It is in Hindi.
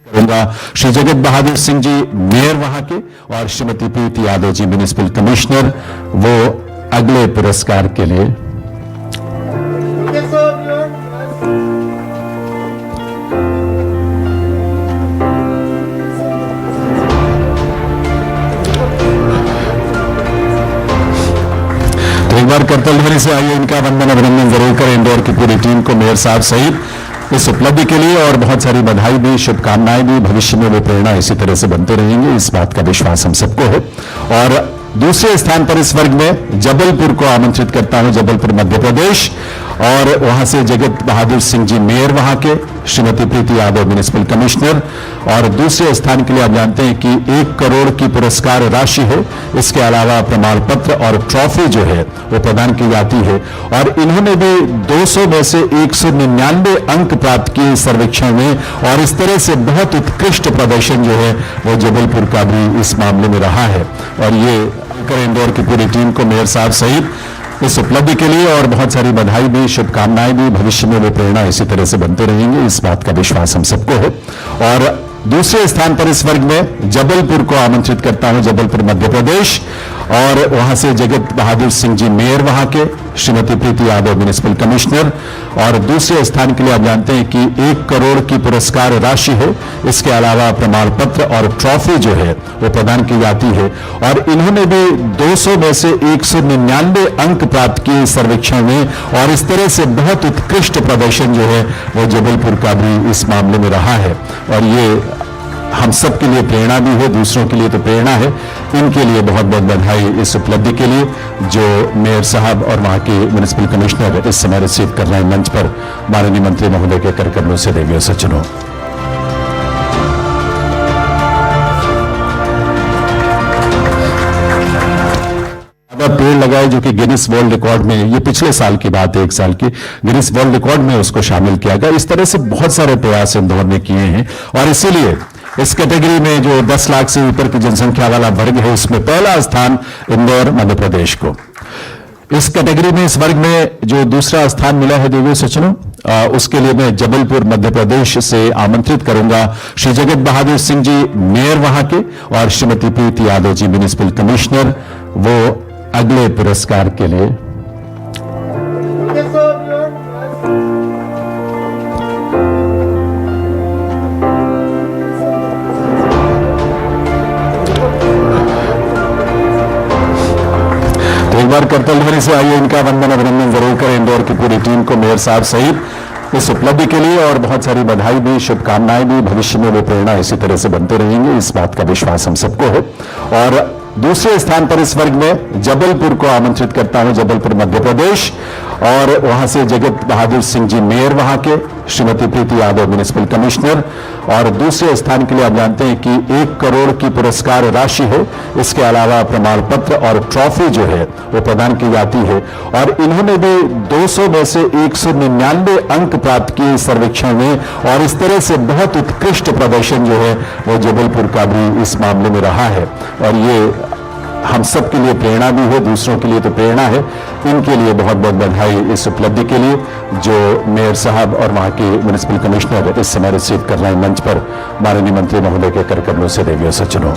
करूंगा श्री जगत बहादुर सिंह जी मेयर वहां के और श्रीमती प्रीति यादव जी म्युनिसिपल कमिश्नर वो अगले पुरस्कार के लिए। तो एक बार करतल ध्वनि से आइए इनका वंदन अभिनंदन जरूर करें इंदौर की पूरी टीम को, मेयर साहब सहित इस उपलब्धि के लिए, और बहुत सारी बधाई भी, शुभकामनाएं भी। भविष्य में वो प्रेरणा इसी तरह से बनते रहेंगे, इस बात का विश्वास हम सबको है। और दूसरे स्थान पर इस वर्ग में जबलपुर को आमंत्रित करता हूं, जबलपुर मध्य प्रदेश, और वहां से जगत बहादुर सिंह जी मेयर वहां के, श्रीमती प्रीति यादव म्युनिसिपल कमिश्नर। और दूसरे स्थान के लिए आप जानते हैं कि 1 करोड़ की पुरस्कार राशि है, इसके अलावा प्रमाण पत्र और ट्रॉफी जो है वो प्रदान की जाती है। और इन्होंने भी 200 में से 199 अंक प्राप्त किए सर्वेक्षण में, और इस तरह से बहुत उत्कृष्ट प्रदर्शन जो है वो जबलपुर का भी इस मामले में रहा है। और ये इंदौर की पूरी टीम को, मेयर साहब सहित इस उपलब्धि के लिए, और बहुत सारी बधाई भी, शुभकामनाएं भी। भविष्य में वो प्रेरणा इसी तरह से बनते रहेंगे, इस बात का विश्वास हम सबको है। और दूसरे स्थान पर इस वर्ग में जबलपुर को आमंत्रित करता हूं, जबलपुर मध्य प्रदेश, और वहां से जगत बहादुर सिंह जी मेयर वहां के, श्रीमती प्रीति यादव म्युनिसिपल कमिश्नर। और दूसरे स्थान के लिए आप जानते हैं कि 1 करोड़ की पुरस्कार राशि है, इसके अलावा प्रमाण पत्र और ट्रॉफी जो है वो प्रदान की जाती है। और इन्होंने भी 200 में से 199 अंक प्राप्त किए सर्वेक्षण में, और इस तरह से बहुत उत्कृष्ट प्रदर्शन जो है वो जबलपुर का भी इस मामले में रहा है। और ये हम सब के लिए प्रेरणा भी है, दूसरों के लिए तो प्रेरणा है। इनके लिए बहुत बहुत बधाई इस उपलब्धि के लिए, जो मेयर साहब और वहां के म्युनिसिपल कमिश्नर इस समय रिसीव कर रहे हैं मंच पर माननीय मंत्री महोदय के कर कमलों से देवियों सज्जनों। पेड़ लगाए जो कि गिनीज वर्ल्ड रिकॉर्ड में, ये पिछले साल की बात है, 1 साल की, गिनीज वर्ल्ड रिकॉर्ड में उसको शामिल किया गया। इस तरह से बहुत सारे प्रयास इंदौर ने किए हैं, और इसीलिए इस कैटेगरी में जो 10 लाख से ऊपर की जनसंख्या वाला वर्ग है, उसमें पहला स्थान इंदौर मध्य प्रदेश को। इस कैटेगरी में, इस वर्ग में जो दूसरा स्थान मिला है देवी सज्जनों, उसके लिए मैं जबलपुर मध्य प्रदेश से आमंत्रित करूंगा श्री जगत बहादुर सिंह जी मेयर वहां के और श्रीमती प्रीति यादव जी म्युनिसिपल कमिश्नर, वो अगले पुरस्कार के लिए। तो एक बार करतल ध्वनि से आइए इनका वंदन अभिनंदन जरूर करें इंदौर की पूरी टीम को, मेयर साहब सहित इस उपलब्धि के लिए, और बहुत सारी बधाई भी, शुभकामनाएं भी। भविष्य में वो प्रेरणा इसी तरह से बनते रहेंगे, इस बात का विश्वास हम सबको है। और दूसरे स्थान पर इस वर्ग में जबलपुर को आमंत्रित करता हूं, जबलपुर मध्य प्रदेश, और वहां से जगत बहादुर सिंह जी मेयर वहां के, श्रीमती प्रीति यादव म्युनिसिपल कमिश्नर। और दूसरे स्थान के लिए आप जानते हैं कि 1 करोड़ की पुरस्कार राशि है, इसके अलावा प्रमाण पत्र और ट्रॉफी जो है वो प्रदान की जाती है। और इन्होंने भी 200 में से 199 अंक प्राप्त किए सर्वेक्षण में, और इस तरह से बहुत उत्कृष्ट प्रदर्शन जो है वो जबलपुर का भी इस मामले में रहा है। और ये हम सब के लिए प्रेरणा भी है, दूसरों के लिए तो प्रेरणा है। इनके लिए बहुत बहुत बधाई इस उपलब्धि के लिए, जो मेयर साहब और वहां के म्युनिसिपल कमिश्नर इस समय रिसीव कर रहे हैं मंच पर माननीय मंत्री महोदय के कर कमलों से देवियों सज्जनों।